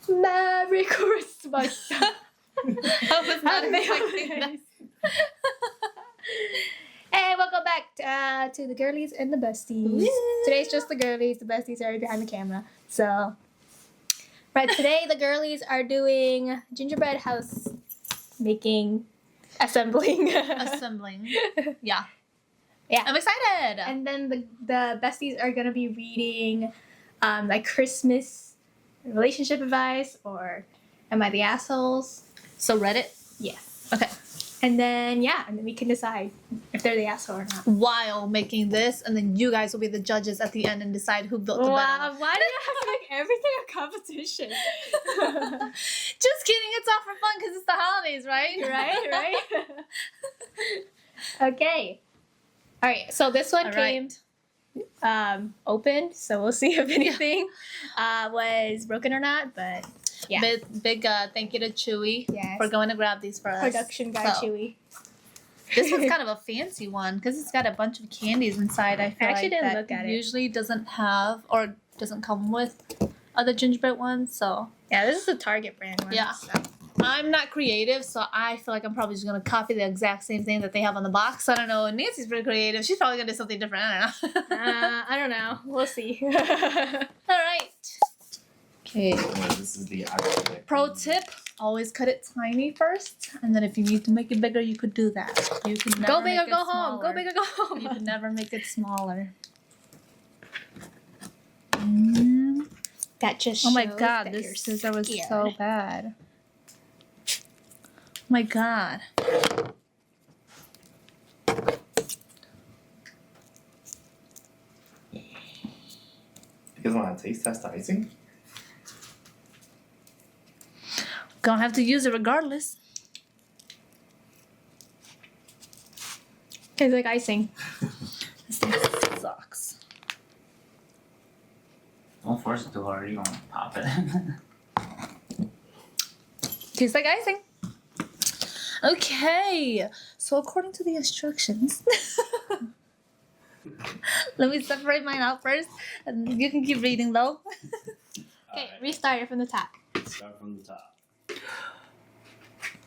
Merry Christmas. I was not expecting that. Hey, welcome back to the Girlies and the Besties. Today's just the Girlies. The Besties are behind the camera. So, right, today the Girlies are doing gingerbread house making, assembling. Yeah. Yeah. I'm excited. And then the Besties are gonna be reading like Christmas relationship advice or Am I the Assholes? So Reddit? Yes. Okay. And then we can decide if they're the asshole or not. While making this, and then you guys will be the judges at the end and decide who built the better one. Why do you have to make everything a competition? Just kidding, it's all for fun because it's the holidays, right? Right. Okay. All right. So this one came open, so we'll see if anything was broken or not. But yeah, big thank you to Chewy for going to grab these for us. Production guy Chewy. This one's kind of a fancy one because it's got a bunch of candies inside. I actually didn't look at it. Usually doesn't have or doesn't come with other gingerbread ones. So yeah, this is a Target brand one. Yeah. So. I'm not creative, so I feel like I'm probably just going to copy the exact same thing that they have on the box. I don't know. Nancy's pretty creative. She's probably going to do something different. I don't know. I don't know. We'll see. All right. Okay. This is the actual Pro tip, always cut it tiny first. And then if you need to make it bigger, you could do that. You could never go big make or go it home. smaller. Go big or go home. You could never make it smaller. That just Oh my shows god, that this you're scissor was scared. so bad. Oh my god. You guys want to taste test the icing? Gonna have to use it regardless. Tastes like icing. This thing sucks. Don't force it too hard, you're gonna pop it. Tastes like icing. Okay, so according to the instructions, let me separate mine out first, and you can keep reading though. Okay, restart it from the top. Start from the top.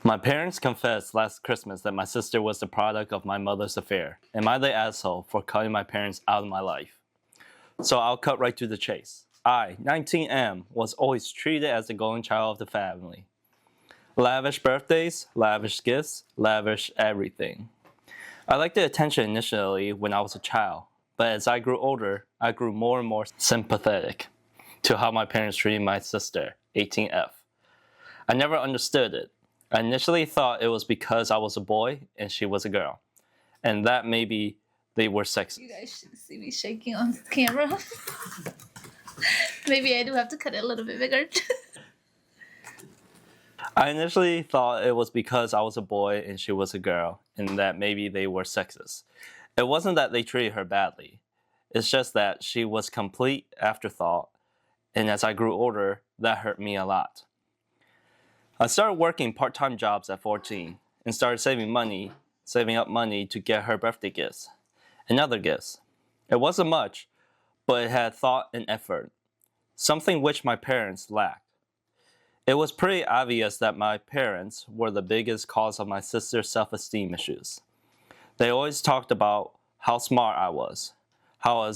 My parents confessed last Christmas that my sister was the product of my mother's affair. Am I the asshole for cutting my parents out of my life? So I'll cut right to the chase. I, 19M, was always treated as the golden child of the family. Lavish birthdays, lavish gifts, lavish everything. I liked the attention initially when I was a child, but as I grew older, I grew more and more sympathetic to how my parents treated my sister, 18F. I never understood it. I initially thought it was because I was a boy and she was a girl, and that maybe they were sexist. You guys should see me shaking on camera. Maybe I do have to cut it a little bit bigger. I initially thought it was because I was a boy and she was a girl, and that maybe they were sexist. It wasn't that they treated her badly. It's just that she was complete afterthought, and as I grew older, that hurt me a lot. I started working part-time jobs at 14 and started saving up money to get her birthday gifts and other gifts. It wasn't much, but it had thought and effort, something which my parents lacked. It was pretty obvious that my parents were the biggest cause of my sister's self-esteem issues. They always talked about how smart I was, how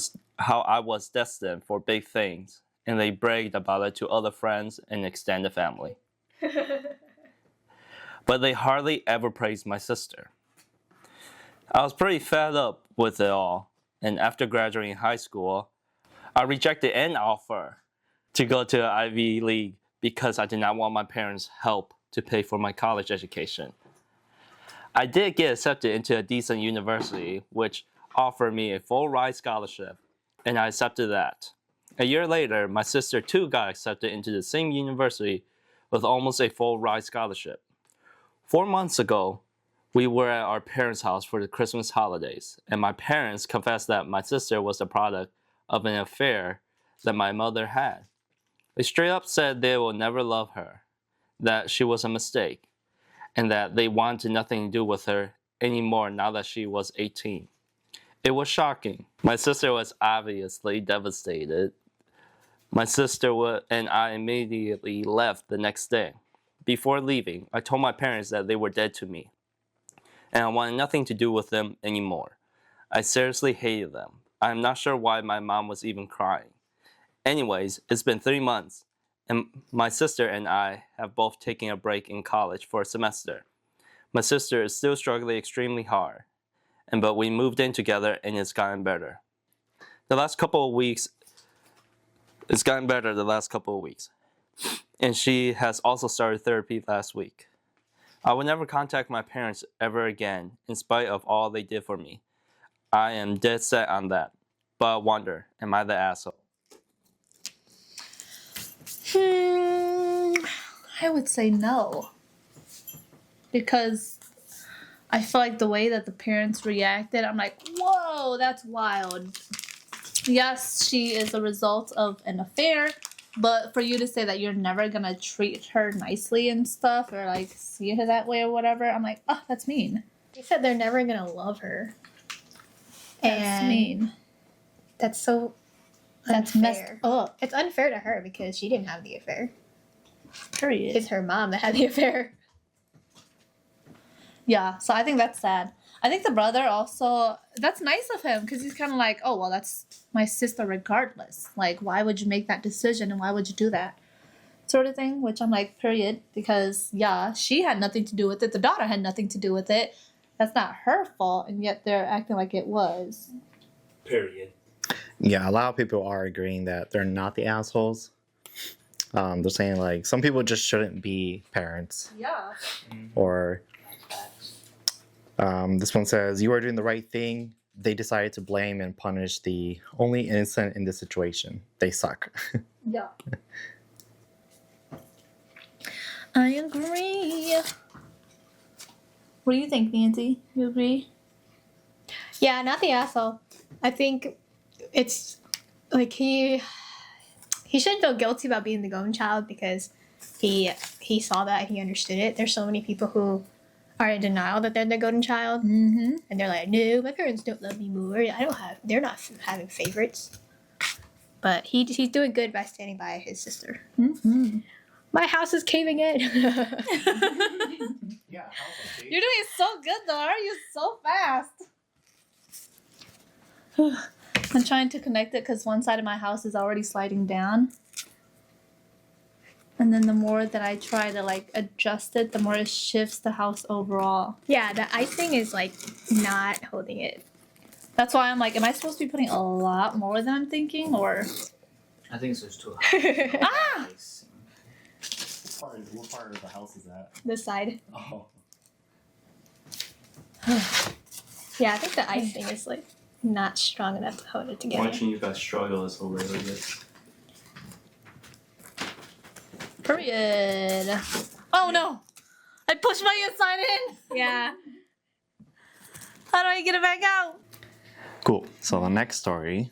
I was destined for big things, and they bragged about it to other friends and extended family. But they hardly ever praised my sister. I was pretty fed up with it all, and after graduating high school, I rejected an offer to go to an Ivy League because I did not want my parents' help to pay for my college education. I did get accepted into a decent university, which offered me a full ride scholarship, and I accepted that. A year later, my sister too got accepted into the same university with almost a full ride scholarship. 4 months ago, we were at our parents' house for the Christmas holidays, and my parents confessed that my sister was the product of an affair that my mother had. They straight up said they will never love her, that she was a mistake, and that they wanted nothing to do with her anymore now that she was 18. It was shocking. My sister was obviously devastated. My sister and I immediately left the next day. Before leaving, I told my parents that they were dead to me, and I wanted nothing to do with them anymore. I seriously hated them. I'm not sure why my mom was even crying. Anyways, it's been 3 months, and my sister and I have both taken a break in college for a semester. My sister is still struggling extremely hard, but we moved in together and it's gotten better. It's gotten better the last couple of weeks. And she has also started therapy last week. I will never contact my parents ever again, in spite of all they did for me. I am dead set on that. But I wonder, am I the asshole? I would say no. Because I feel like the way that the parents reacted, I'm like, whoa, that's wild. Yes, she is a result of an affair, but for you to say that you're never gonna treat her nicely and stuff, or like see her that way or whatever, I'm like, oh, that's mean. They said they're never gonna love her. That's And mean. That's so That's messed unfair. up. It's unfair to her because she didn't have the affair. Period. It's her mom that had the affair. Yeah, so I think that's sad. I think the brother also, that's nice of him because he's kind of like, oh, well, that's my sister regardless. Like, why would you make that decision and why would you do that? Sort of thing, which I'm like, period. Because, yeah, she had nothing to do with it. The daughter had nothing to do with it. That's not her fault, and yet they're acting like it was. Period. Yeah, a lot of people are agreeing that they're not the assholes. They're saying, like, some people just shouldn't be parents. Yeah. Or this one says, you are doing the right thing. They decided to blame and punish the only innocent in this situation. They suck. Yeah. I agree. What do you think, Nancy? You agree? Yeah, not the asshole. I think it's like he shouldn't feel guilty about being the golden child because he saw that, he understood it. There's so many people who are in denial that they're the golden child, Mm-hmm. and they're like, no, my parents don't love me more. They're not having favorites. But he's doing good by standing by his sister. Mm-hmm. My house is caving in. Yeah, You're doing so good though. Are you so fast? I'm trying to connect it because one side of my house is already sliding down. And then the more that I try to like adjust it, the more it shifts the house overall. Yeah, the icing is like not holding it. That's why I'm like, am I supposed to be putting a lot more than I'm thinking, or? I think it's just too high. Ah! What part of the house is that? This side. Oh. Yeah, I think the icing is like not strong enough to hold it together. Watching you guys struggle is hilarious. Period. Oh no! I pushed my inside in! Yeah. How do I get it back out? Cool. So the next story.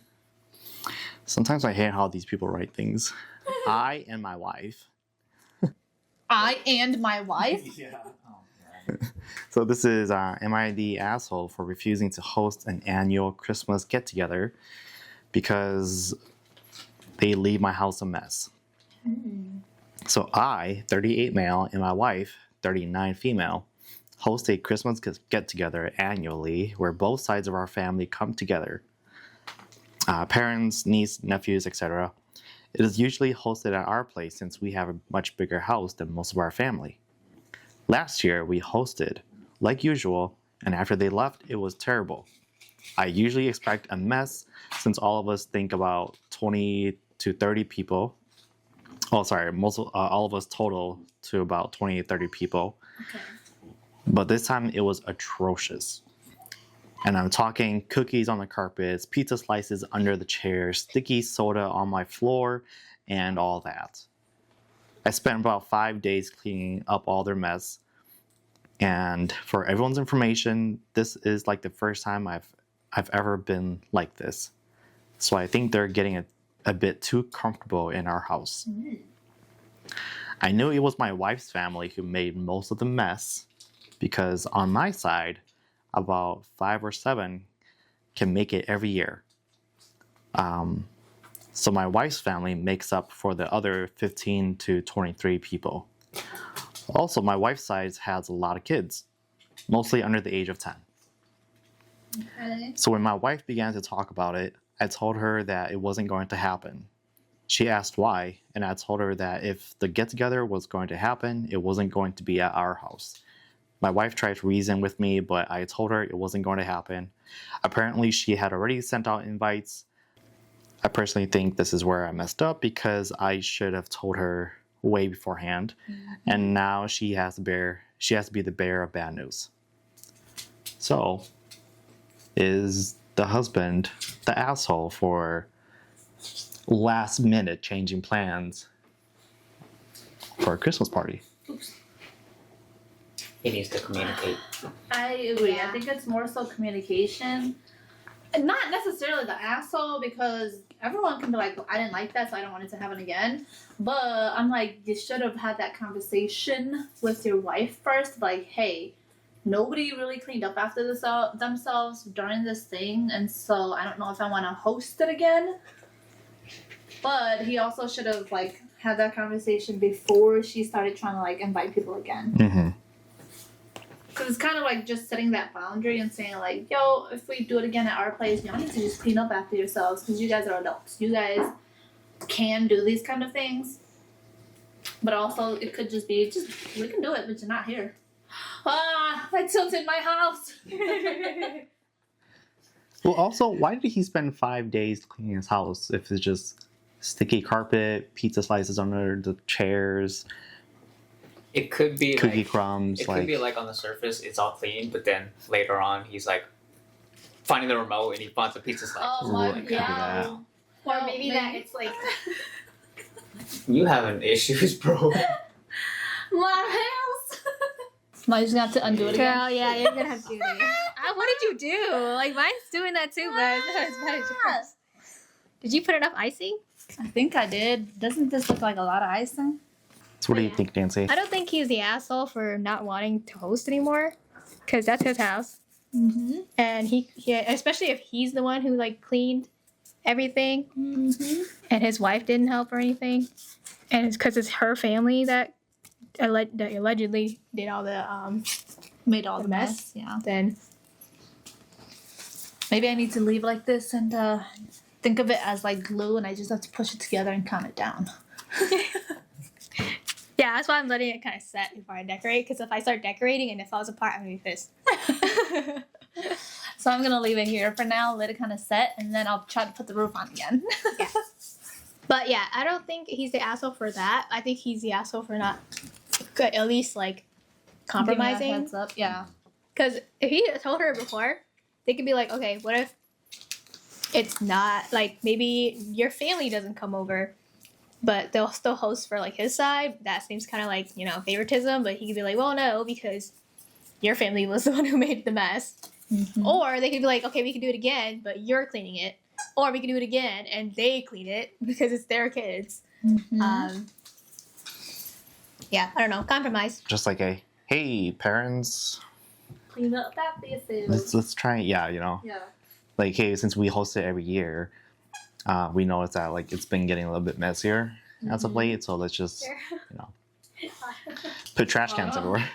Sometimes I hate how these people write things. I and my wife. I and my wife? Yeah. Oh, God. So this is, am I the asshole for refusing to host an annual Christmas get-together because they leave my house a mess? So I, 38 male, and my wife, 39 female, host a Christmas get-together annually where both sides of our family come together. Parents, niece, nephews, etc. It is usually hosted at our place since we have a much bigger house than most of our family. Last year, we hosted, like usual, and after they left, it was terrible. I usually expect a mess since all of us think about 20 to 30 people. Oh, sorry, all of us total to about 20 to 30 people. Okay. But this time, it was atrocious. And I'm talking cookies on the carpets, pizza slices under the chairs, sticky soda on my floor, and all that. I spent about 5 days cleaning up all their mess. And for everyone's information, this is like the first time I've ever been like this. So I think they're getting a bit too comfortable in our house. I knew it was my wife's family who made most of the mess because on my side, about 5 or 7 can make it every year. So my wife's family makes up for the other 15 to 23 people. Also, my wife's side has a lot of kids, mostly under the age of 10. Okay. So when my wife began to talk about it, I told her that it wasn't going to happen. She asked why, and I told her that if the get-together was going to happen, it wasn't going to be at our house. My wife tried to reason with me, but I told her it wasn't going to happen. Apparently, she had already sent out invites. I personally think this is where I messed up because I should have told her way beforehand, and now she has to be the bearer of bad news. So, is the husband the asshole for last minute changing plans for a Christmas party? He needs to communicate. I agree. Yeah. I think it's more so communication. And not necessarily the asshole, because everyone can be like, I didn't like that, so I don't want it to happen again. But I'm like, you should have had that conversation with your wife first. Like, hey, nobody really cleaned up after themselves during this thing, and so I don't know if I want to host it again. But he also should have like had that conversation before she started trying to like invite people again. Mm-hmm. Because it's kind of like just setting that boundary and saying like, yo, if we do it again at our place, y'all need to just clean up after yourselves because you guys are adults. You guys can do these kind of things. But also, it could just be, we can do it, but you're not here. Ah, I tilted my house. Well, also, why did he spend 5 days cleaning his house if it's just sticky carpet, pizza slices under the chairs, It could be cookie like, crumbs? it could be like on the surface it's all clean, but then later on he's like finding the remote and he finds a pizza slice. Oh my Right, could be that. god. Or maybe that it's like You having issues, bro. My house. Now you're just gonna have to undo it again. girl, yeah, you're gonna have to do it. What did you do? Like mine's doing that too, but it's not as bad as yours. Did you put enough icing? I think I did. Doesn't this look like a lot of icing? So what do you Yeah. think, Nancy? I don't think he's the asshole for not wanting to host anymore, because that's his house, Mm-hmm. and he especially if he's the one who like cleaned everything, Mm-hmm. and his wife didn't help or anything, and it's because it's her family that allegedly did all the Made all The the mess? mess. Yeah. then Maybe I need to leave like this and think of it as like glue, and I just have to push it together and count it down. yeah, that's why I'm letting it kind of set before I decorate, because if I start decorating and it falls apart, I'm gonna be pissed. So I'm gonna leave it here for now, let it kind of set, and then I'll try to put the roof on again. Yeah. But yeah, I don't think he's the asshole for that. I think he's the asshole for not at least like Give me a compromising. heads up. Yeah. Because if he had told her before, they could be like, okay, what if it's not like maybe your family doesn't come over, but they'll still host for like his side. That seems kind of like, you know, favoritism. But he could be like, well, no, because your family was the one who made the mess. Mm-hmm. Or they could be like, okay, we can do it again, but you're cleaning it. Or we can do it again and they clean it because it's their kids. Mm-hmm. Yeah, I don't know. Compromise. Just like a, hey, parents, Clean up that food. let's try it. Yeah, you know, Yeah. like, hey, since we host it every year, we noticed that like it's been getting a little bit messier as of late. So let's just, you know, put trash cans everywhere.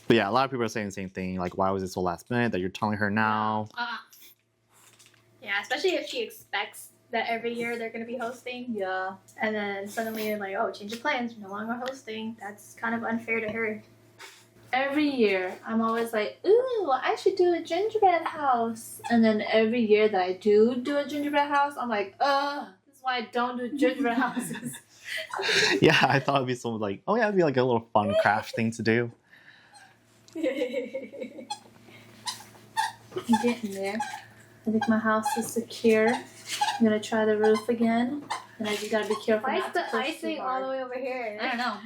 But yeah, a lot of people are saying the same thing. Like, why was it so last minute that you're telling her now? Yeah, especially if she expects that every year they're going to be hosting. Yeah. And then suddenly you're like, oh, change of plans. You're no longer hosting. That's kind of unfair to her. Every year, I'm always like, ooh, I should do a gingerbread house. And then every year that I do a gingerbread house, I'm like, this is why I don't do gingerbread houses. Yeah, I thought it'd be something like, oh yeah, it'd be like a little fun craft thing to do. I'm getting there. I think my house is secure. I'm gonna try the roof again. And I just gotta be careful. Why is not to the push icing too all hard. the way over here? I don't know.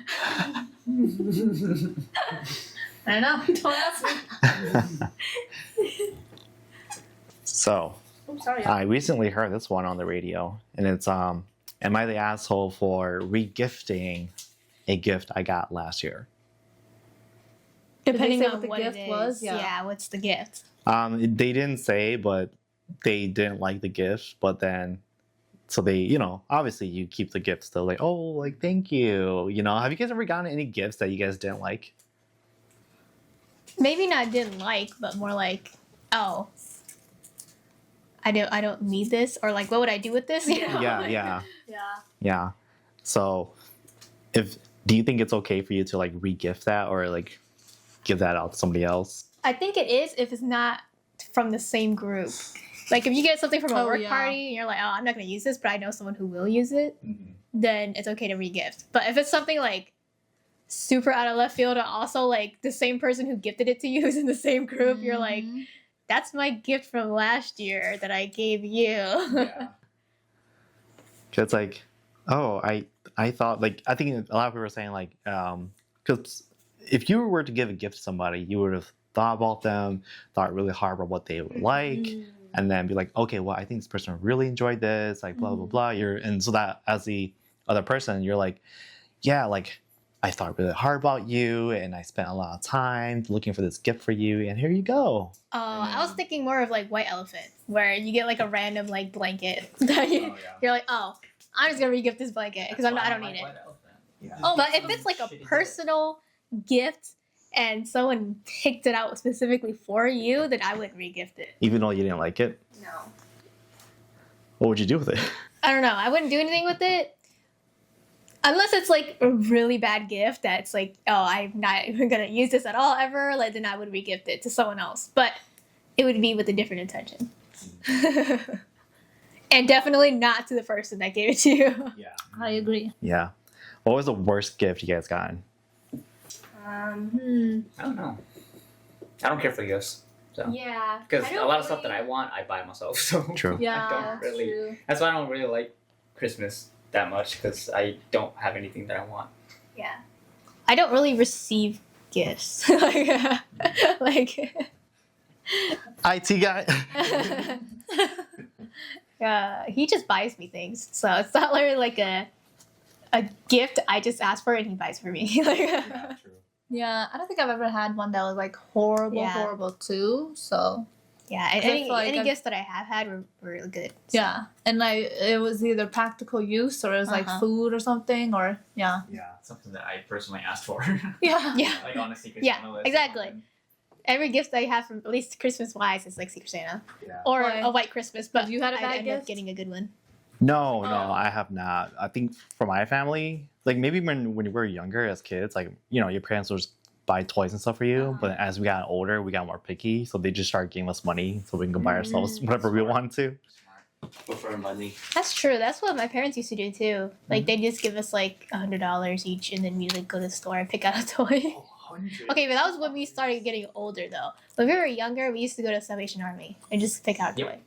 I don't know. Don't ask me. So, Oops, sorry. I recently heard this one on the radio, and it's am I the asshole for regifting a gift I got last year? Depending say on what the what gift it is. was? Yeah. Yeah, what's the gift? They didn't say, but they didn't like the gift, but then so they, obviously you keep the gift still, like, oh, like, thank you. Have you guys ever gotten any gifts that you guys didn't like? Maybe not didn't like, but more like, oh, I don't need this, or like, what would I do with this? Yeah. Yeah. Yeah. So do you think it's okay for you to like re-gift that or like give that out to somebody else? I think it is if it's not from the same group. Like if you get something from a Oh, work yeah. party and you're like, oh, I'm not going to use this, but I know someone who will use it, then it's okay to re-gift. But if it's something like super out of left field and also like the same person who gifted it to you is in the same group, you're like, Mhm. that's my gift from last year that I gave you. Yeah. It's like, oh, I thought, like, I think a lot of people are saying like, because if you were to give a gift to somebody, you would have thought about them, thought really hard about what they would like, and then be like, okay, well, I think this person really enjoyed this, like, blah blah blah. And so that as the other person, you're like, yeah, like, I thought really hard about you, and I spent a lot of time looking for this gift for you, and here you go. Oh, I was thinking more of like White Elephant, where you get like a random like blanket that you're like, oh, I'm just gonna re-gift this blanket because I don't need it. Yeah. Oh, but if it's like a personal gift and someone picked it out specifically for you, then I would re-gift it. Even though you didn't like it, No. what would you do with it? I don't know. I wouldn't do anything with it. Unless it's like a really bad gift that's like, oh, I'm not even gonna use this at all ever, like then I would re-gift it to someone else. But it would be with a different intention. And definitely not to the person that gave it to you. Yeah. I agree. Yeah. What was the worst gift you guys gotten? I don't know. I don't care for gifts. So. Yeah. Because a lot of stuff that I want, I buy myself. So True. Yeah, I don't really. true. That's why I don't really like Christmas that much because I don't have anything that I want. Yeah. I don't really receive gifts. like IT guy. he just buys me things. So it's not really like a gift I just ask for and he buys for me. True. Yeah, I don't think I've ever had one that was like horrible, Yeah. horrible too. So Yeah, and I any, feel like any I've- gifts that I have had were really good. So. yeah, and like it was either practical use or it was like Uh-huh. food or something or yeah. Yeah. Something that I personally asked for. Yeah. Yeah. Like on a Secret Yeah, Santa list. exactly. Every gift I have from at least Christmas wise is like Secret Santa Yeah. or Why? a white Christmas. But Have you had a I bad ended up gift? getting a good one. No, Oh. I have not. I think for my family, like maybe when we were younger as kids, like your parents would just buy toys and stuff for you. Uh-huh. But as we got older, we got more picky, so they just started giving us money so we can go buy ourselves whatever we Smart. want to. Prefer money. That's true. That's what my parents used to do too. Like they just give us like $100 each, and then we like go to the store and pick out a toy. Okay, but that was when we started getting older though. When we were younger, we used to go to Salvation Army and just pick out a Yep. toy.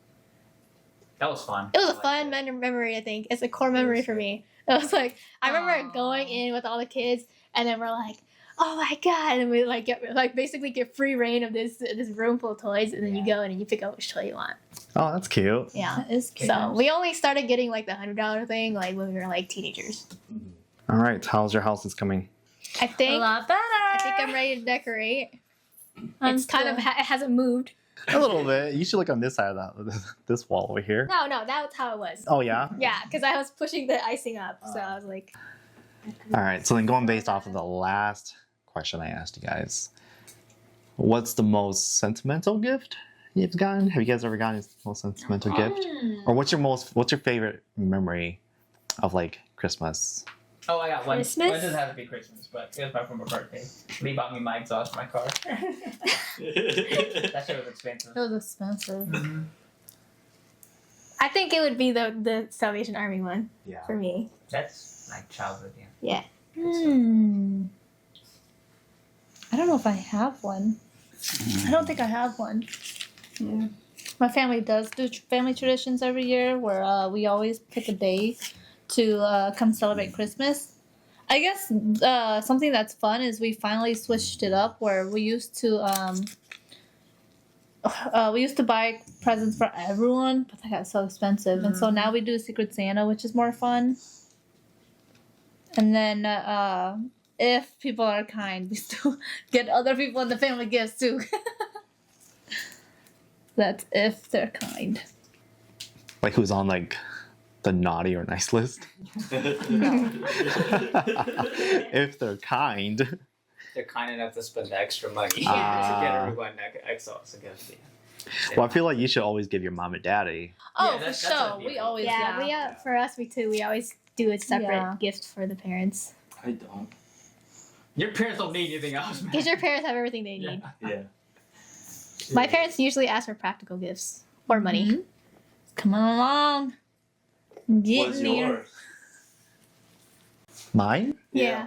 That was fun. It was a I fun liked it. memory, I think. It's a core memory for me. It was like I remember Aw. going in with all the kids, and then we're like, "Oh my god!" And we like basically get free reign of this room full of toys, and then you go in and you pick out which toy you want. Oh, that's cute. Yeah. That is cute. So we only started getting like the $100 thing like when we were like teenagers. All right, how's your house is coming? I a think lot better. I think I'm ready to decorate. I'm It's kind of still- it hasn't moved. A little bit. You should look on this side of this wall over here. No, that's how it was. Oh yeah. Yeah, because I was pushing the icing up, so I was like, All right. So then, going based off of the last question I asked you guys, what's the most sentimental gift you've gotten? Have you guys ever gotten a most sentimental gift? Or what's your favorite memory of like Christmas? Oh, I got one. Christmas? Well, it doesn't have to be Christmas, but it was back from my birthday. Lee bought me my exhaust for my car. That shit was expensive. It was expensive. I think it would be the Salvation Army one Yeah. for me. That's like childhood, yeah. I don't know if I have one. I don't think I have one. Yeah. My family does do family traditions every year where we always pick a day to come celebrate Christmas. I guess something that's fun is we finally switched it up where we used to buy presents for everyone, but that got so expensive, and so now we do Secret Santa, which is more fun. And then if people are kind, we still get other people in the family gifts too. That's if they're kind. Like who's on like the naughty or nice list? No. If they're kind. They're kind enough to spend the extra money Yeah. to get everyone XOs a gift. Yeah. Well, I feel like you should always give your mom and daddy. Oh, Yeah, for that's sure. a We deal. always Yeah, we for us, we too. We always do a separate Yeah. gift for the parents. I don't. Your parents don't need anything else, man. Because your parents have everything they need. Yeah. My parents usually ask for practical gifts or money. Mhm. Come on along. Get What's near. yours? Mine? Yeah.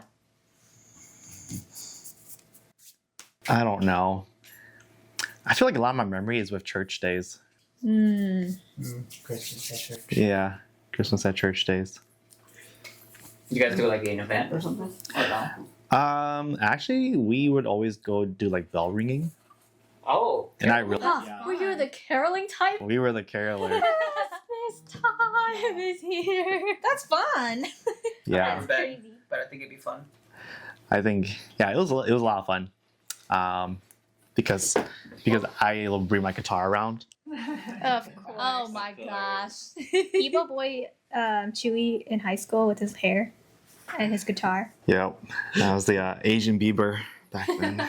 I don't know. I feel like a lot of my memory is with church days. Christmas at church. Yeah, Christmas at church days. You guys do like an event or something? Or no? Actually, we would always go do like bell ringing, Oh. and I really, Were you the caroling type? we were the carolers. Christmas time is here. That's fun. Yeah, That's crazy. But I think it'd be fun. I think it was a lot of fun, because I will bring my guitar around. Of course. Oh my gosh. Emo boy Chewy in high school with his hair and his guitar. Yep, that was the Asian Bieber back then.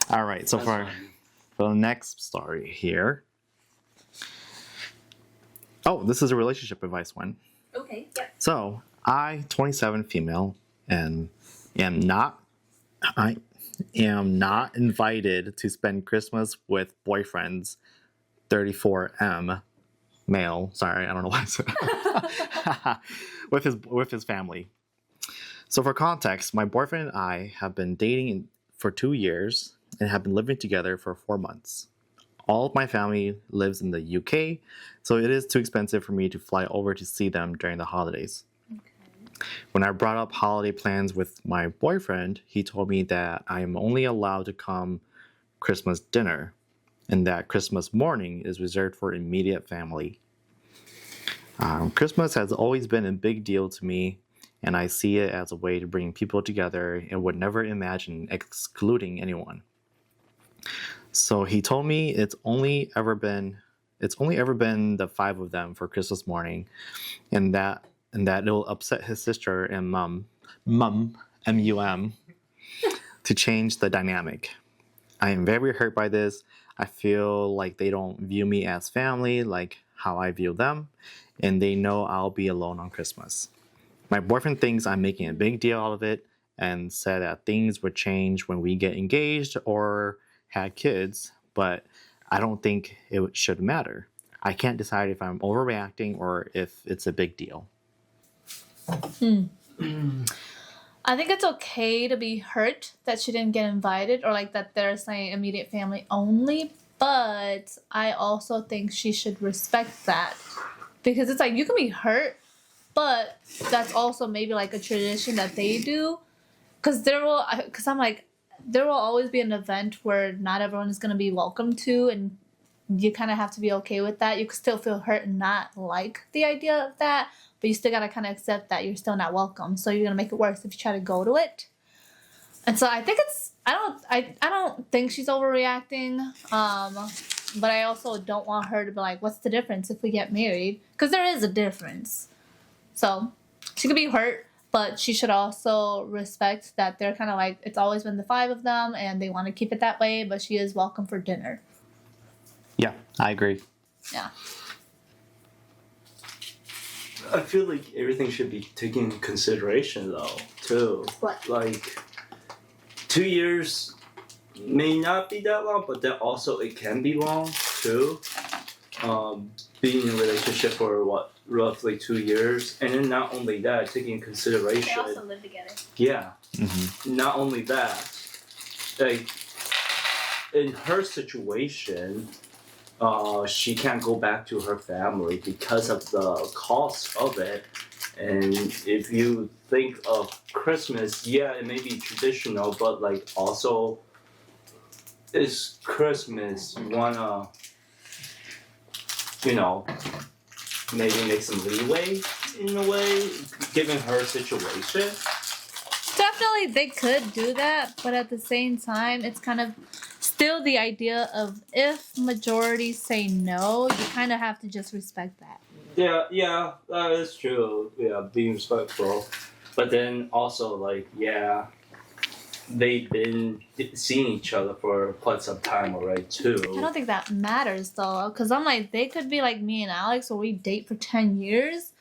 All right, so for the next story here. Oh, this is a relationship advice one. Okay. Yeah. So, I, 27 female, and I am not invited to spend Christmas with boyfriends, 34M male. Sorry, I don't know why I said that. with his family. So for context, my boyfriend and I have been dating for 2 years and have been living together for 4 months. All of my family lives in the UK, so it is too expensive for me to fly over to see them during the holidays. When I brought up holiday plans with my boyfriend, he told me that I am only allowed to come Christmas dinner and that Christmas morning is reserved for immediate family. Christmas has always been a big deal to me, and I see it as a way to bring people together and would never imagine excluding anyone. So he told me it's only ever been the 5 of them for Christmas morning, and that it'll upset his sister and mum, M-U-M, to change the dynamic. I am very hurt by this. I feel like they don't view me as family like how I view them, and they know I'll be alone on Christmas. My boyfriend thinks I'm making a big deal out of it and said that things would change when we get engaged or had kids, but I don't think it should matter. I can't decide if I'm overreacting or if it's a big deal. I think it's okay to be hurt that she didn't get invited or like that they're saying immediate family only, but I also think she should respect that because it's like you can be hurt, but that's also maybe like a tradition that they do because I'm like there will always be an event where not everyone is going to be welcome to, and you kind of have to be okay with that. You can still feel hurt and not like the idea of that, but you still got to kind of accept that you're still not welcome. So you're going to make it worse if you try to go to it. And so I think I don't think she's overreacting. But I also don't want her to be like, what's the difference if we get married? Because there is a difference. So she could be hurt, but she should also respect that they're kind of like, it's always been the 5 of them and they want to keep it that way, but she is welcome for dinner. Yeah, I agree. Yeah. I feel like everything should be taken into consideration though, too. What? Like 2 years may not be that long, but then also it can be long too. Being in a relationship for roughly 2 years, and then not only that, taking into consideration. They also live together. Yeah. Mm-hmm. Not only that, like in her situation, she can't go back to her family because of the cost of it. And if you think of Christmas, yeah, it may be traditional, but like also it's Christmas. You wanna, maybe make some leeway in a way, given her situation. Definitely they could do that, but at the same time, it's kind of still the idea of if majority say no, you kind of have to just respect that. Yeah, that is true. Yeah, being respectful. But then also, like, yeah, they've been seeing each other for quite some time already, too. I don't think that matters though, because I'm like, they could be like me and Alex, where we date for 10 years.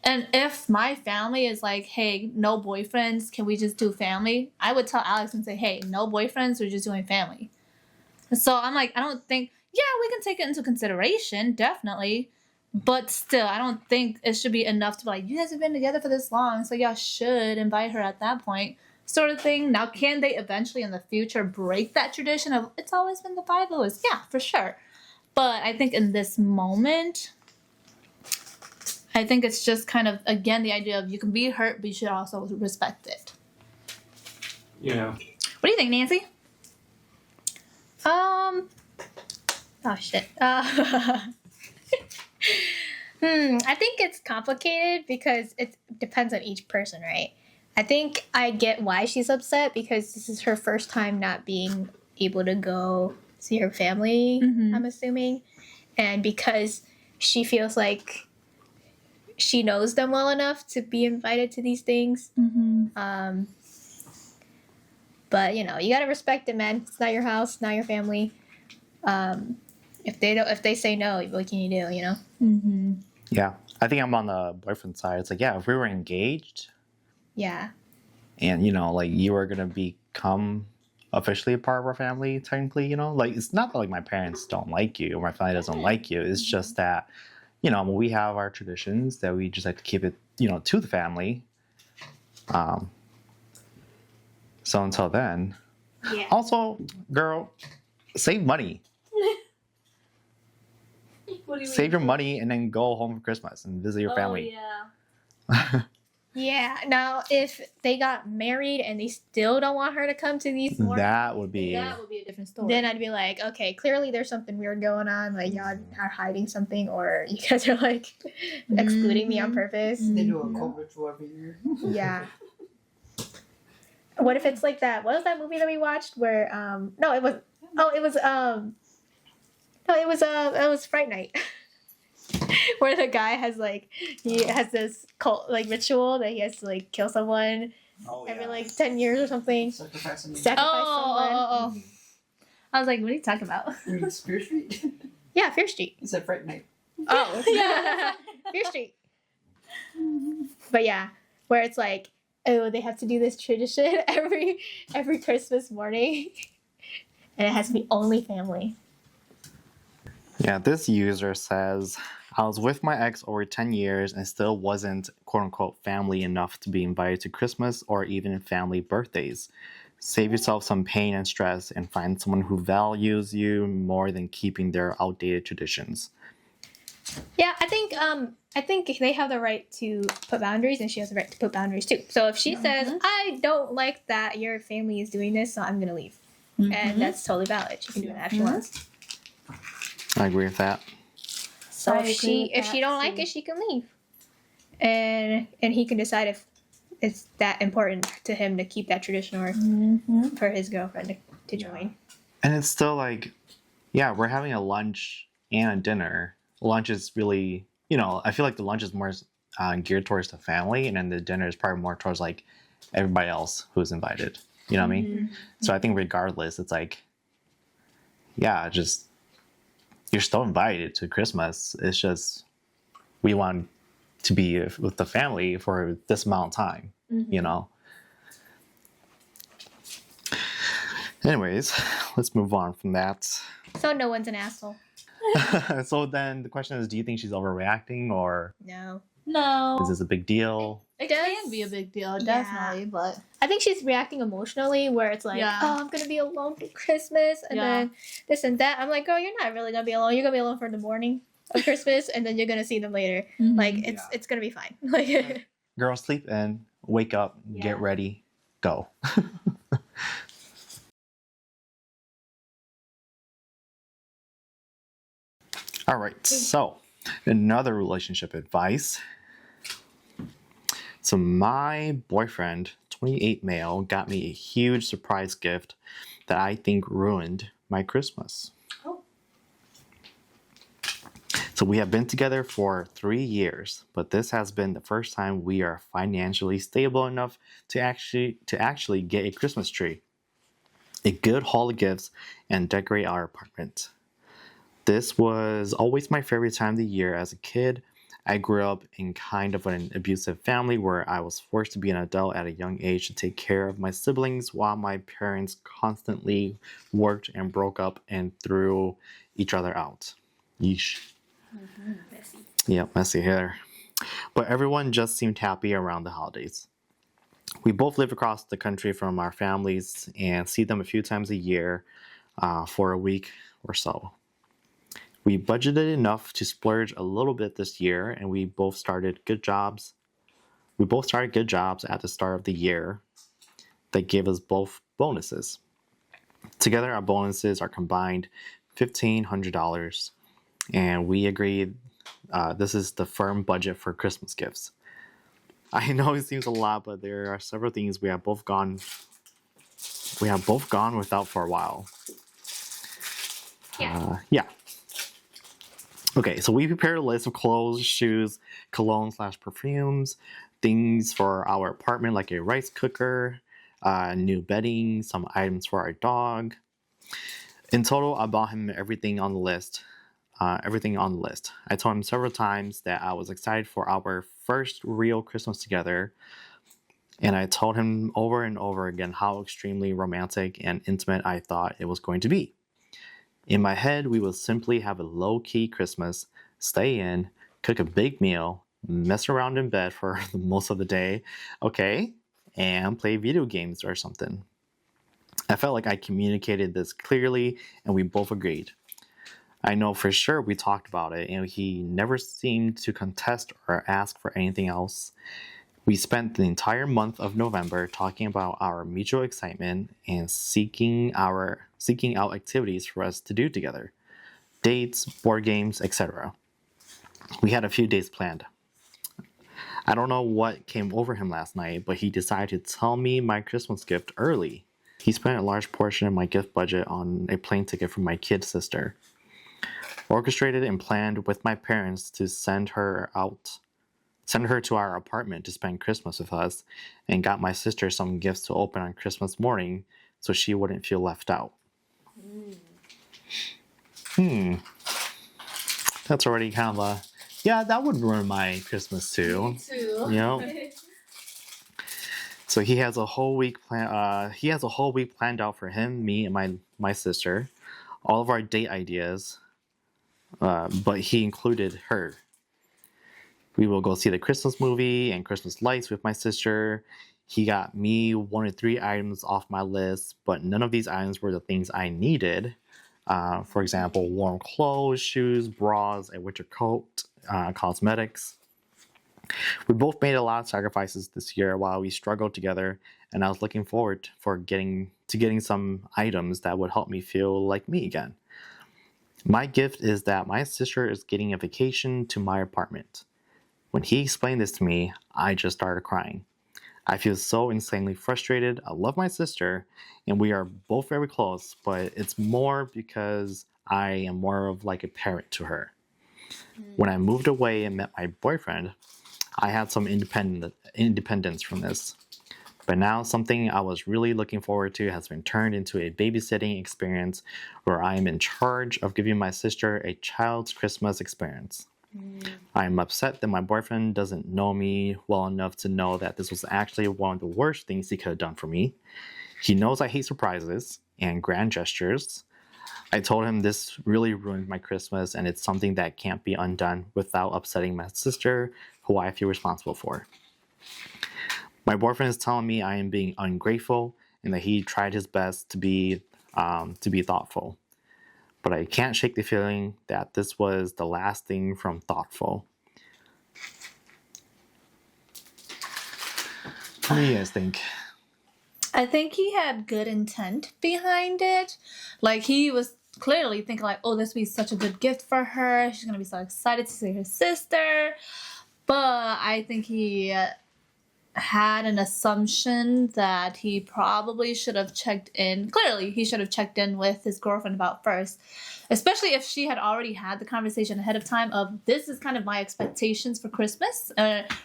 And if my family is like, hey, no boyfriends, can we just do family? I would tell Alex and say, hey, no boyfriends, we're just doing family. So I'm like, I don't think, yeah, we can take it into consideration, definitely. But still, I don't think it should be enough to be like, you guys have been together for this long, so y'all should invite her at that point, sort of thing. Now, can they eventually in the future break that tradition of it's always been the five Louis? Yeah, for sure. But I think in this moment, I think it's just kind of, again, the idea of you can be hurt, but you should also respect it. Yeah. What do you think, Nancy? Oh shit. I think it's complicated because it depends on each person, right? I think I get why she's upset because this is her first time not being able to go see her family, Mhm. I'm assuming. And because she feels like she knows them well enough to be invited to these things. Mm-hmm. But you know, you gotta respect it, man. It's not your house, not your family. If they say no, what can you do? You know? Mm-hmm. Yeah, I think I'm on the boyfriend side. It's like, yeah, if we were engaged Yeah. and, you know, like you were going to become officially a part of our family, technically, you know, like it's not that like my parents don't like you or my family doesn't like you. It's just that, you know, we have our traditions that we just have to keep it, you know, to the family. So until then, Yeah. also, girl, save money. What do you Save your money and then go home for Christmas and visit your family. Yeah. Yeah. Now, if they got married and they still don't want her to come to these more, That would be. That would be a different story. then I'd be like, okay, clearly there's something weird going on. Like y'all are hiding something, or you guys are like excluding me on purpose. Mhm. They do a cult ritual every year. Yeah. What if it's like that? What was that movie that we watched where it was Fright Night. Where the guy has like he has this cult like ritual that he has to like kill someone every like 10 years or something. Sacrificing me. Sacrifice someone. Oh. I was like, what are you talking about? Spear Street? Yeah, Fear Street. It's a Fright Night. Oh Yeah. Fear Street. But yeah, where it's like, oh, they have to do this tradition every Christmas morning. And it has to be only family. Yeah, this user says, I was with my ex over 10 years and still wasn't quote unquote family enough to be invited to Christmas or even family birthdays. Save yourself some pain and stress and find someone who values you more than keeping their outdated traditions. Yeah, I think they have the right to put boundaries, and she has the right to put boundaries too. So if she says, I don't like that your family is doing this, so I'm gonna leave. And that's totally valid. She can do that if she wants. I agree with that. So I if agree with she that, don't like too. it, she can leave. And he can decide if it's that important to him to keep that tradition or for his girlfriend to join. And it's still like, yeah, we're having a lunch and a dinner. Lunch is really, you know, I feel like the lunch is more geared towards the family, and then the dinner is probably more towards like everybody else who's invited. You know what I mean? So I think regardless, it's like, yeah, just you're still invited to Christmas. It's just we want to be with the family for this amount of time, you know? Anyways, let's move on from that. So no one's an asshole. So then the question is, do you think she's overreacting or No. No. is this a big deal? It can be a big deal, Yeah. definitely, but I think she's reacting emotionally where it's like, Yeah. oh, I'm going to be alone for Christmas. And Yeah. then this and that. I'm like, girl, you're not really going to be alone. You're going to be alone for the morning of Christmas. And then you're going to see them later. Like, it's going to be fine. Like, Girl, sleep in, wake up, Yeah. get ready, go. All right, so another relationship advice. So my boyfriend, 28 male, got me a huge surprise gift that I think ruined my my Christmas. Oh. So we have been together for 3 years, but this has been the first time we are financially stable enough to actually get a Christmas tree, a good haul of gifts, and decorate our apartment. This was always my favorite time of the year as a kid. I grew up in kind of an abusive family where I was forced to be an adult at a young age to take care of my siblings while my parents constantly worked and broke up and threw each other out. Yeesh. Messy. Yeah, messy here. But everyone just seemed happy around the holidays. We both live across the country from our families and see them a few times a year for a week or so. We budgeted enough to splurge a little bit this year, and we both started good jobs. We both started good jobs at the start of the year that gave us both bonuses. Together, our bonuses are combined $1,500, and we agreed this is the firm budget for Christmas gifts. I know it seems a lot, but there are several things we have both gone without for a while. Yeah. Okay, so we prepared a list of clothes, shoes, cologne/perfumes, things for our apartment like a rice cooker, new bedding, some items for our dog. In total, I bought him everything on the list. I told him several times that I was excited for our first real Christmas together, and I told him over and over again how extremely romantic and intimate I thought it was going to be. In my head, we would simply have a low-key Christmas, stay in, cook a big meal, mess around in bed for most of the day, okay, and play video games or something. I felt like I communicated this clearly, and we both agreed. I know for sure we talked about it, and he never seemed to contest or ask for anything else. We spent the entire month of November talking about our mutual excitement and seeking out activities for us to do together. Dates, board games, etc. We had a few days planned. I don't know what came over him last night, but he decided to tell me my Christmas gift early. He spent a large portion of my gift budget on a plane ticket for my kid sister. Orchestrated and planned with my parents to send her to our apartment to spend Christmas with us, and got my sister some gifts to open on Christmas morning so she wouldn't feel left out. That's already kind of that would ruin my Christmas too. Me too. You know? So he has a whole week planned out for him, me, and my sister. All of our date ideas, but he included her. We will go see the Christmas movie and Christmas lights with my sister. He got me 1 or 3 items off my list, but none of these items were the things I needed. For example, warm clothes, shoes, bras, a winter coat, cosmetics. We both made a lot of sacrifices this year while we struggled together, and I was looking forward for getting some items that would help me feel like me again. My gift is that my sister is getting a vacation to my apartment. When he explained this to me, I just started crying. I feel so insanely frustrated. I love my sister, and we are both very close, but it's more because I am more of like a parent to her. When I moved away and met my boyfriend, I had some independence from this. But now something I was really looking forward to has been turned into a babysitting experience where I am in charge of giving my sister a child's Christmas experience. I am upset that my boyfriend doesn't know me well enough to know that this was actually one of the worst things he could have done for me. He knows I hate surprises and grand gestures. I told him this really ruined my Christmas, and it's something that can't be undone without upsetting my sister, who I feel responsible for. My boyfriend is telling me I am being ungrateful and that he tried his best to be thoughtful. But I can't shake the feeling that this was the last thing from thoughtful. What do you guys think? I think he had good intent behind it. Like, he was clearly thinking like, oh, this would be such a good gift for her. She's going to be so excited to see her sister. But I think he had an assumption that he probably should have checked in. Clearly, he should have checked in with his girlfriend about first, especially if she had already had the conversation ahead of time of this is kind of my expectations for Christmas.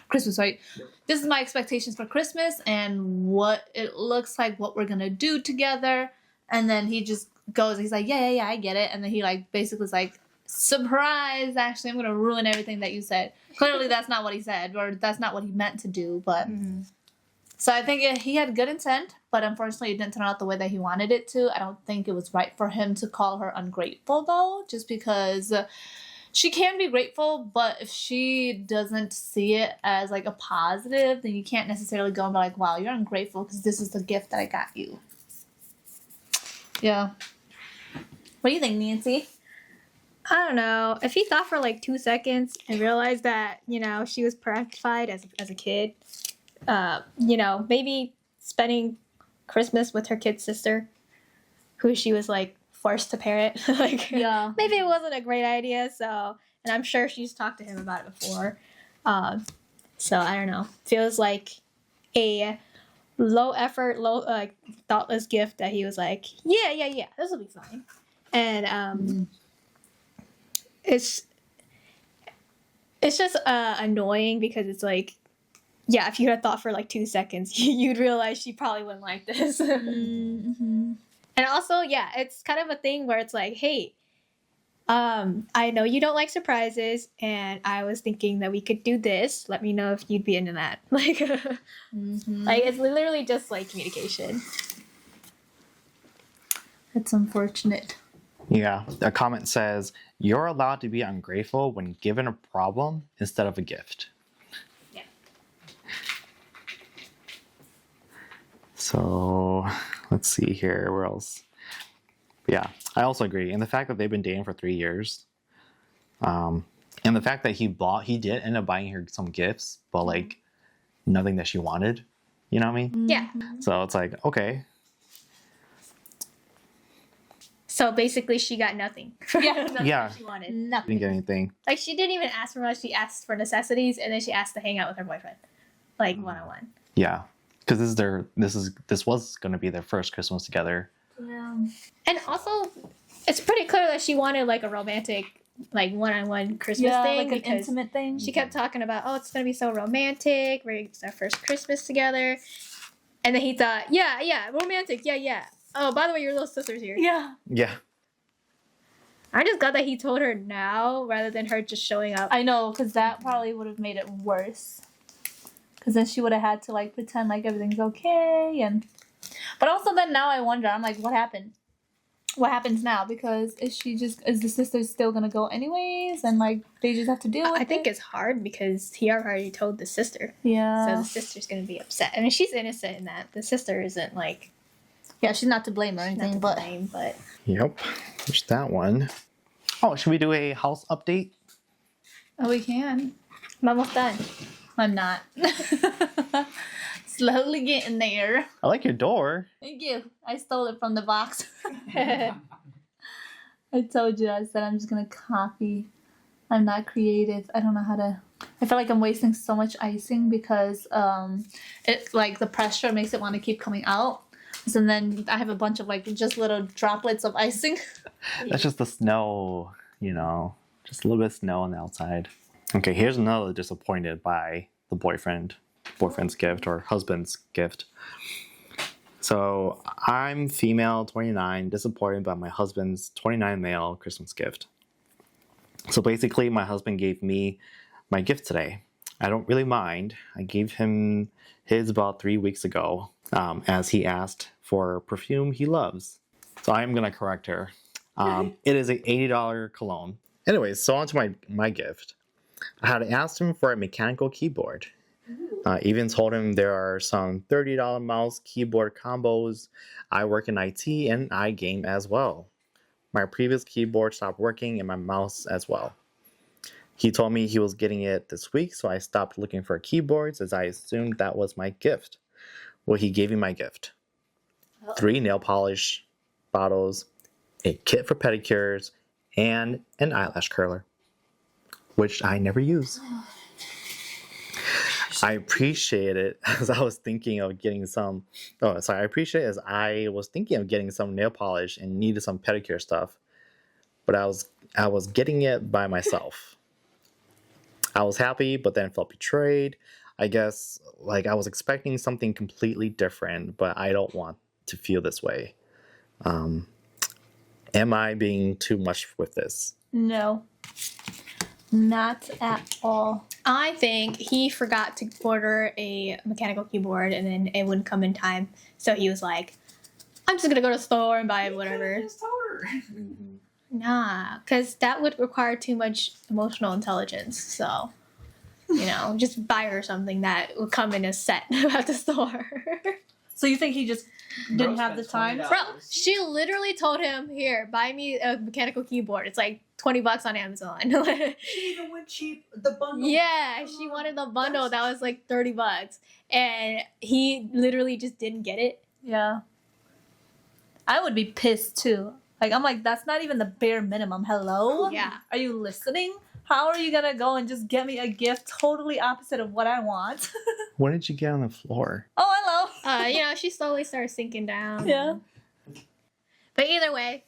Christmas, right? This is my expectations for Christmas and what it looks like, what we're gonna do together. And then he just goes, he's like, yeah, I get it. And then he like basically is like, surprise, actually, I'm gonna ruin everything that you said. Clearly, that's not what he said, or that's not what he meant to do. But so I think he had good intent, but unfortunately, it didn't turn out the way that he wanted it to. I don't think it was right for him to call her ungrateful, though, just because she can be grateful, but if she doesn't see it as like a positive, then you can't necessarily go and be like, wow, you're ungrateful because this is the gift that I got you. Yeah. What do you think, Nancy? I don't know. If he thought for like 2 seconds and realized that, she was parentified as a kid, maybe spending Christmas with her kid sister, who she was like forced to parent, Yeah. maybe it wasn't a great idea. So, and I'm sure she's talked to him about it before. So I don't know. Feels like a low effort, thoughtless gift that he was like, yeah, this will be fine. And it's just annoying because it's like, yeah, if you had thought for like 2 seconds, you'd realize she probably wouldn't like this. Mm-hmm. And also, yeah, it's kind of a thing where it's like, hey, I know you don't like surprises, and I was thinking that we could do this. Let me know if you'd be into that. Like, like it's literally just like communication. It's unfortunate. Yeah, a comment says, you're allowed to be ungrateful when given a problem instead of a gift. Yeah. So, let's see here. Where else? Yeah, I also agree. And the fact that they've been dating for 3 years, and the fact that he did end up buying her some gifts, but like nothing that she wanted. You know what I mean? Yeah. So it's like, okay. So basically, she got nothing. Yeah. Nothing Yeah. she wanted. Nothing. Didn't get anything. Like, she didn't even ask for much. She asked for necessities, and then she asked to hang out with her boyfriend, like one-on-one. Yeah, because this was going to be their first Christmas together. Yeah. And also, it's pretty clear that she wanted like a romantic, like one-on-one Christmas thing, like an because intimate thing. she kept talking about, oh, it's gonna be so romantic. It's our first Christmas together, and then he thought, yeah, romantic, yeah. Oh, by the way, your little sister's here. Yeah. Yeah. I just got that he told her now rather than her just showing up. I know, because that probably would have made it worse. Because then she would have had to like pretend like everything's okay, and but also then now I wonder, I'm like, what happened? What happens now? Because is the sister still gonna go anyways, and like they just have to deal with I think it? it's hard because he already told the sister, Yeah. so the sister's gonna be upset. I mean, she's innocent in that. The sister isn't like Yeah, she's not to blame or anything, not but to blame, but Yep. There's that one. Oh, should we do a house update? oh, we can. I'm almost done. I'm not. Slowly getting there. I like your door. Thank you. I stole it from the box. I told you, I said I'm just gonna copy. I'm not creative. I don't know how to. I feel like I'm wasting so much icing because it like the pressure makes it want to keep coming out. So then I have a bunch of like just little droplets of icing. That's just the snow, just a little bit of snow on the outside. Okay, here's another disappointed by the boyfriend's gift or husband's gift. So I'm female, 29, disappointed by my husband's 29 male Christmas gift. So basically, my husband gave me my gift today. I don't really mind. I gave him his about 3 weeks ago, as he asked for perfume he loves. So I'm going to correct her. It is an $80 cologne. Anyways, so on to my gift. I had asked him for a mechanical keyboard. Even told him there are some $30 mouse keyboard combos. I work in IT and I game as well. My previous keyboard stopped working and my mouse as well. He told me he was getting it this week, so I stopped looking for keyboards as I assumed that was my gift. Well, he gave me my gift. 3 nail polish bottles, a kit for pedicures, and an eyelash curler, which I never use. I appreciate it as I was thinking of getting some. Oh, sorry. I appreciate it as I was thinking of getting some nail polish and needed some pedicure stuff, but I was getting it by myself. I was happy, but then felt betrayed. I guess like I was expecting something completely different, but I don't want to feel this way. Um, am I being too much with this? No. Not at all. I think he forgot to order a mechanical keyboard and then it wouldn't come in time. So he was like, I'm just gonna go to the store and buy whatever. Just told her. Nah, because that would require too much emotional intelligence. So, just buy her something that would come in a set at the store. So you think he just didn't have the time? Bro, she literally told him, here, buy me a mechanical keyboard. It's like $20 on Amazon. She even went cheap. The bundle. Yeah, she wanted the bundle that was like $30. And he literally just didn't get it. Yeah. I would be pissed too. Like, I'm like, that's not even the bare minimum. Hello? Yeah. Are you listening? How are you gonna go and just get me a gift totally opposite of what I want? What did you get on the floor? Oh, hello. She slowly started sinking down. Yeah. But either way,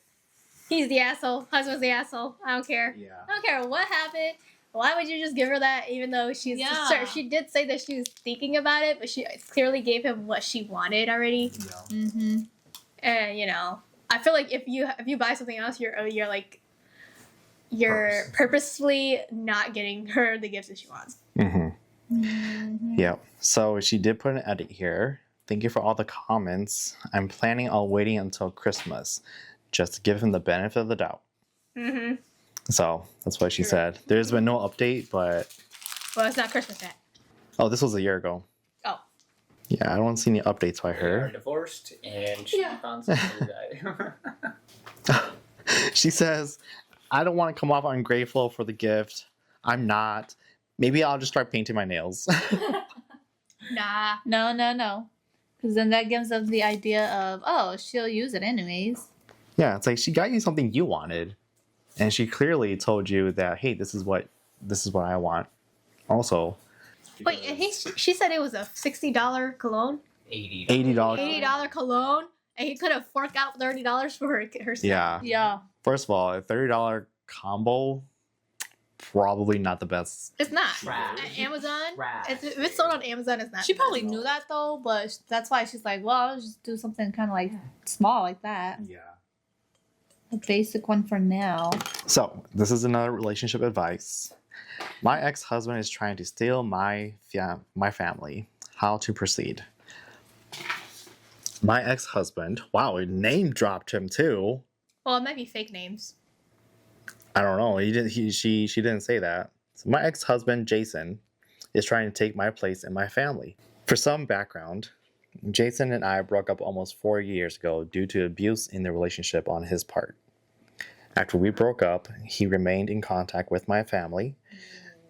he's the asshole. Husband's the asshole. I don't care. Yeah. I don't care what happened. Why would you just give her that even though she's Yeah. sure she did say that she was thinking about it, but she clearly gave him what she wanted already. Mm-hmm. And I feel like if you buy something else, you're like you're purposefully not getting her the gifts that she wants. Mm-hmm. Mm-hmm. Yeah. So she did put an edit here. Thank you for all the comments. I'm planning on waiting until Christmas, just to give him the benefit of the doubt. Mm-hmm. So that's what she said. There's been no update, but Well, it's not Christmas yet. oh, this was a year ago. Oh. Yeah, I don't see any updates by They are her. divorced, and she found some new guy. She says, I don't want to come off ungrateful for the gift. I'm not. Maybe I'll just start painting my nails. Nah. No. Because then that gives us the idea of, oh, she'll use it anyways. Yeah, it's like she got you something you wanted. And she clearly told you that, hey, this is what I want. Also, Wait, she said it was a $60 cologne? $80. $80. $80 cologne? And he could have forked out $30 for her. Yeah. Yeah. First of all, a $30 combo, probably not the best. It's not. Trash. At Amazon? Trash. If it's sold on Amazon, it's not. She probably knew that though, but that's why she's like, well, I'll just do something kind of like small like that. Yeah. A basic one for now. So, this is another relationship advice. My ex-husband is trying to steal my family. How to proceed? My ex-husband, wow, it name dropped him too. Well, it might be fake names. I don't know. She didn't say that. So my ex-husband, Jason, is trying to take my place in my family. For some background, Jason and I broke up almost 4 years ago due to abuse in the relationship on his part. After we broke up, he remained in contact with my family,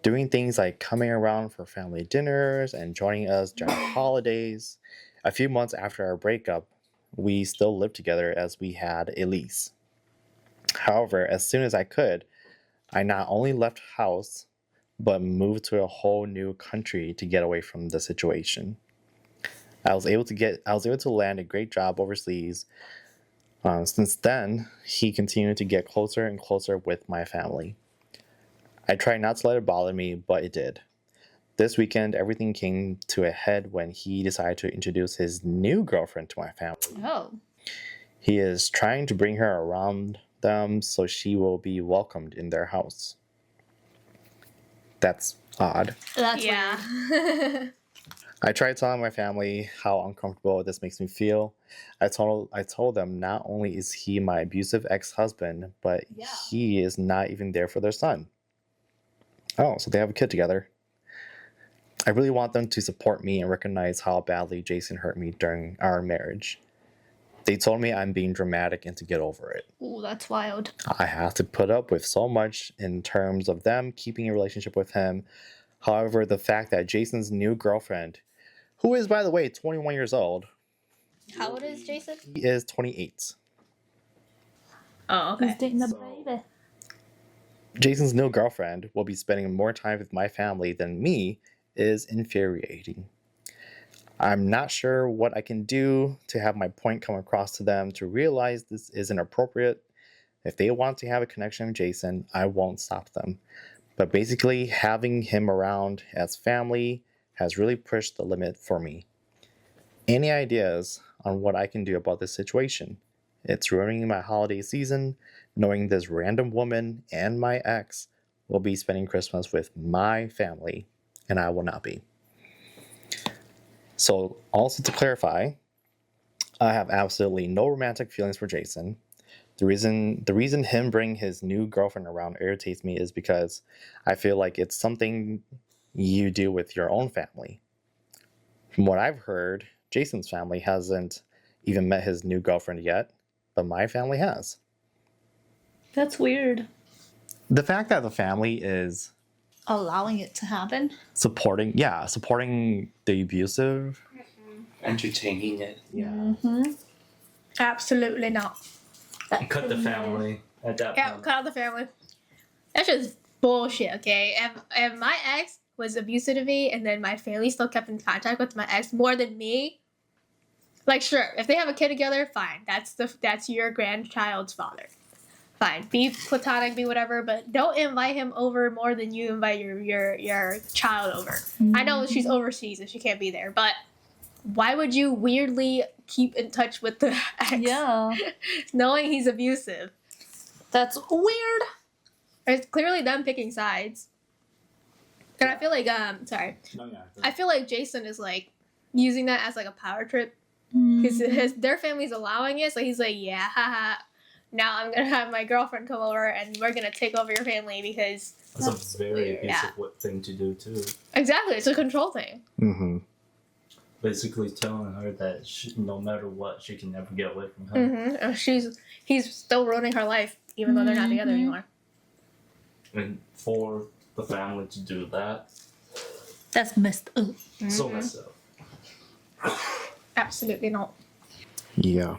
doing things like coming around for family dinners and joining us during holidays. A few months after our breakup, we still lived together as we had a lease. However, as soon as I could, I not only left house, but moved to a whole new country to get away from the situation. I was able to land a great job overseas. Since then, he continued to get closer and closer with my family. I tried not to let it bother me, but it did. This weekend, everything came to a head when he decided to introduce his new girlfriend to my family. Oh. He is trying to bring her around them so she will be welcomed in their house. That's odd. That's Yeah. I tried telling my family how uncomfortable this makes me feel. I told them not only is he my abusive ex-husband, but he is not even there for their son. Oh, so they have a kid together. I really want them to support me and recognize how badly Jason hurt me during our marriage. They told me I'm being dramatic and to get over it. Ooh, that's wild. I have to put up with so much in terms of them keeping a relationship with him. However, the fact that Jason's new girlfriend, who is, by the way, 21 years old. How old is Jason? He is 28. Oh, Who's okay. dating the So- baby? Jason's new girlfriend will be spending more time with my family than me is infuriating. I'm not sure what I can do to have my point come across to them to realize this isn't appropriate. If they want to have a connection with Jason, I won't stop them. But basically, having him around as family has really pushed the limit for me. Any ideas on what I can do about this situation? It's ruining my holiday season, knowing this random woman and my ex will be spending Christmas with my family, and I will not be. So, also to clarify, I have absolutely no romantic feelings for Jason. The reason him bringing his new girlfriend around irritates me is because I feel like it's something you do with your own family. From what I've heard, Jason's family hasn't even met his new girlfriend yet, but my family has. That's weird. The fact that the family is Allowing it to happen. supporting the abusive. Entertaining it. Mm-hmm. Absolutely not. Cut the family at that Yeah, point. cut out the family. That's just bullshit, okay? If my ex was abusive to me and then my family still kept in contact with my ex more than me, like sure, if they have a kid together, fine. That's your grandchild's father. Fine. Be platonic, be whatever, but don't invite him over more than you invite your child over. I know she's overseas and she can't be there, but why would you weirdly keep in touch with the ex? Yeah. Knowing he's abusive. That's weird. It's clearly them picking sides. And I feel like I feel like Jason is like using that as like a power trip because their family's allowing it, so he's like, yeah, haha. Now I'm gonna have my girlfriend come over and we're gonna take over your family because That's a very weird. abusive thing to do too. exactly it's a control thing. Mm-hmm. Basically telling her that no matter what, she can never get away from him. He's still ruining her life even though they're not together anymore. And for the family to do that, That's messed up. so messed up. Absolutely not. Yeah.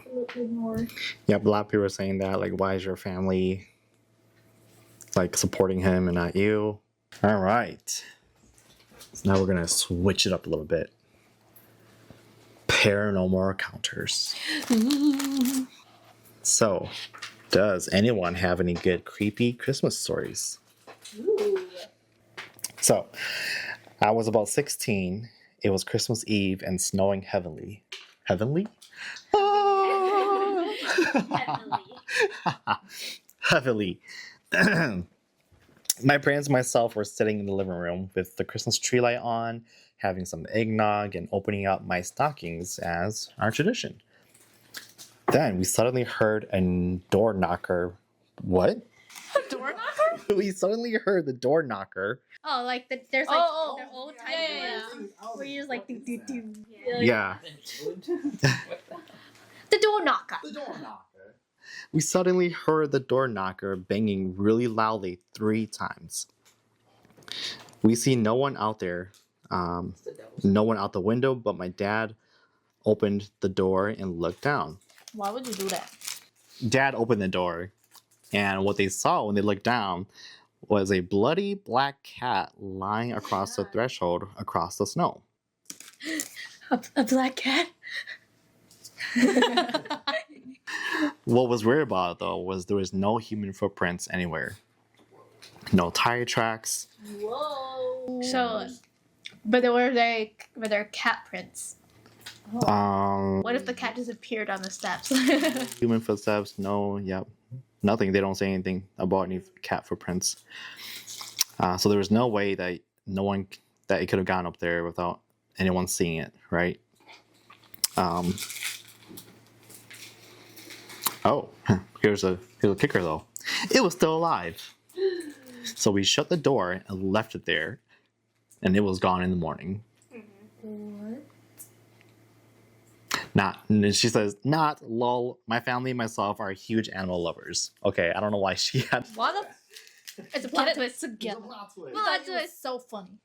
Yeah, a lot of people are saying that, like, why is your family like supporting him and not you? All right. So now we're gonna switch it up a little bit. Paranormal encounters. So, does anyone have any good creepy Christmas stories? So, I was about 16. It was Christmas Eve and snowing heavily. Heavenly? Heavily. My parents and myself were sitting in the living room with the Christmas tree light on, having some eggnog, and opening up my stockings as our tradition. Then we suddenly heard a door knocker. What? Door knocker? We suddenly heard the door knocker. Oh, like there's like Oh, the old time yeah. ones where you just like do do do. Yeah. The door knocker. We suddenly heard the door knocker banging really loudly 3 times. We see no one out there, no one out the window, but my dad opened the door and looked down. Why would you do that? Dad opened the door, and what they saw when they looked down was a bloody black cat lying across the threshold across the snow. A black cat. What was weird about it, though, was there was no human footprints anywhere. No tire tracks. Whoa. So, but there cat prints. What if the cat disappeared on the steps? Human footsteps, no, yep. Nothing. They don't say anything about any cat footprints. So there was no way that it could have gone up there without anyone seeing it, right? Here's a kicker though. It was still alive. So we shut the door and left it there, and it was gone in the morning. She says, not lol. My family and myself are huge animal lovers. Okay, I don't know why she had. What It's a plot Get it twist. together. Plot That twist. was so funny.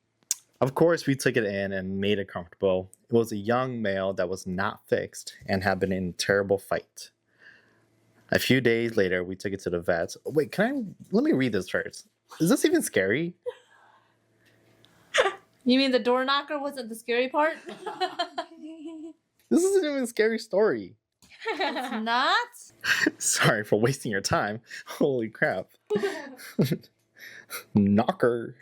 Of course, we took it in and made it comfortable. It was a young male that was not fixed and had been in a terrible fight. A few days later, we took it to the vet. Wait, let me read this first. Is this even scary? You mean the door knocker wasn't the scary part? This isn't even a scary story. It's not? Sorry for wasting your time. Holy crap. Knocker.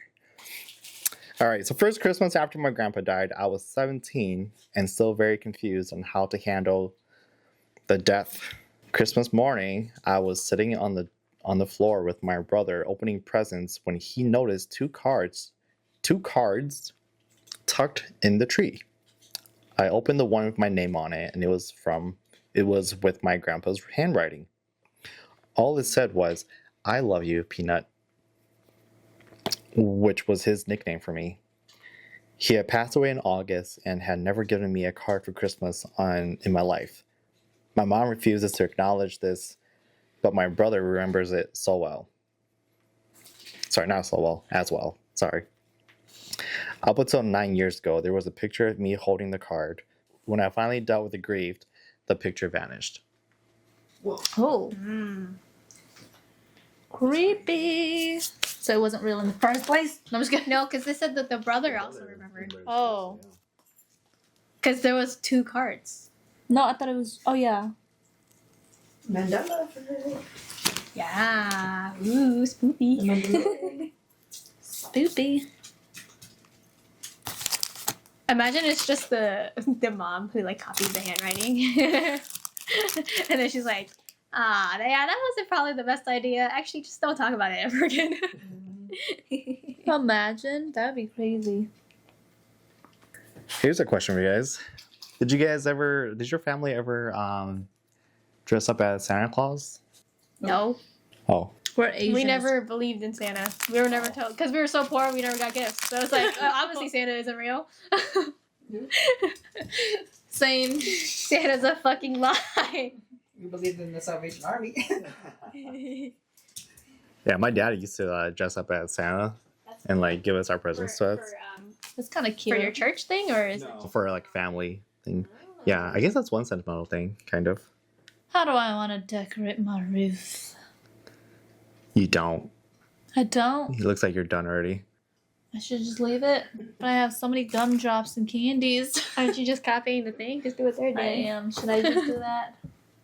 All right, so first Christmas after my grandpa died, I was 17 and still very confused on how to handle the death. Christmas morning, I was sitting on the floor with my brother opening presents when he noticed two cards tucked in the tree. I opened the one with my name on it, and it was with my grandpa's handwriting. All it said was, "I love you, Peanut," which was his nickname for me. He had passed away in August and had never given me a card for Christmas in my life. My mom refuses to acknowledge this, but my brother remembers it so well. Sorry, not so well, as well. Sorry. Up until 9 years ago, there was a picture of me holding the card. When I finally dealt with the grief, the picture vanished. Oh. Creepy. So it wasn't real in the first place? No, I'm just kidding. No, because they said that the brother also remembered. Oh. Because there was two cards. No, I thought it was. Oh, yeah. Mandela. Yeah. Ooh, spoopy. Spoopy. Imagine it's just the mom who like copied the handwriting. And then she's like, yeah, that wasn't probably the best idea. Actually, just don't talk about it ever again. Imagine. That'd be crazy. Here's a question for you guys. Did your family ever dress up as Santa Claus? No. Oh. We're Asian. We never believed in Santa. We were never told. Because we were so poor, we never got gifts. So it's like, obviously Santa isn't real. Same. Santa's a fucking lie. We believed in the Salvation Army. Yeah, my dad used to dress up as Santa and like give us our presents to us It's kind of cute. For your church thing, or is for like family thing. Yeah, I guess that's one sentimental thing, kind of. How do I want to decorate my roof? You don't. I don't. It looks like you're done already. I should just leave it. But I have so many gumdrops and candies. Aren't you just copying the thing? Just do what they're I doing. am. Should I just do that?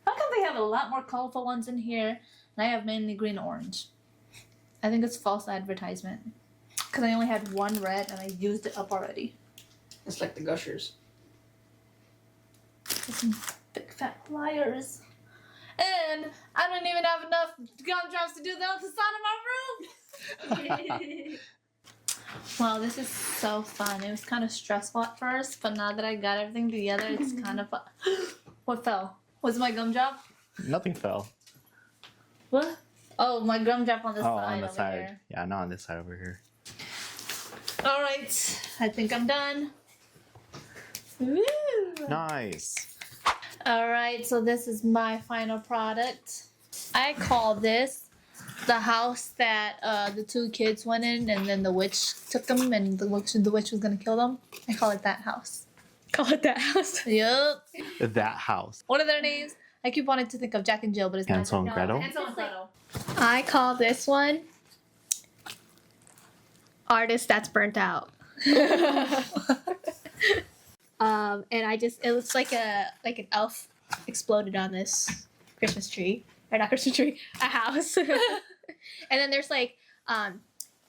How come they have a lot more colorful ones in here and I have mainly green and orange? I think it's false advertisement. Because I only had one red and I used it up already. It's like the Gushers. Some big fat liars. And I don't even have enough gumdrops to do the facade of my room. Well, this is so fun. It was kind of stressful at first, but now that I got everything together, it's kind of fun. What fell? Was it my gumdrop? Nothing fell. What? Oh, my gumdrop on the Oh, side. on the over side. Here. Yeah, not on this side over here. All right, I think I'm done. Woo! Nice. All right, so this is my final product. I call this the house that the two kids went in, and then the witch took them, and the witch was gonna kill them. I call it that house. Call it that house. Yup. That house. What are their names? I keep wanting to think of Jack and Jill, but it's Hansel not. and Gretel? Hansel and Gretel. I call this one Artist That's Burnt Out. And it looks like an elf exploded on this Christmas tree. Or not Christmas tree, a house. And then there's like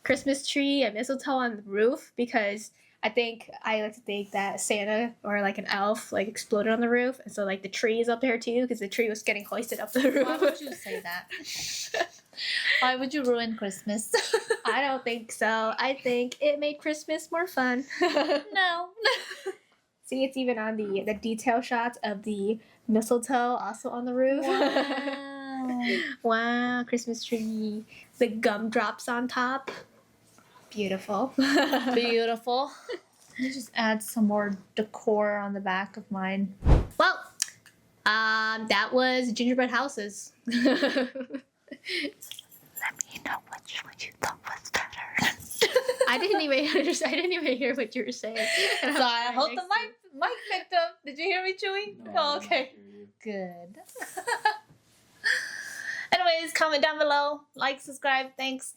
Christmas tree and mistletoe on the roof because I like to think that Santa or like an elf like exploded on the roof, and so like the tree is up there too because the tree was getting hoisted up the roof. Why would you say that? Why would you ruin Christmas? I don't think so. I think it made Christmas more fun. No. See, it's even on the detail shots of the mistletoe also on the roof. Wow. Wow, Christmas tree. The gumdrops on top. Beautiful. Beautiful. Let me just add some more decor on the back of mine. Well, that was gingerbread houses. Let me know which one you thought was better. I didn't even hear what you were saying. Sorry, I hope the mic picked up. Did you hear me, Chewy? No, Oh, okay. Good. Anyways, comment down below. Like, subscribe. Thanks.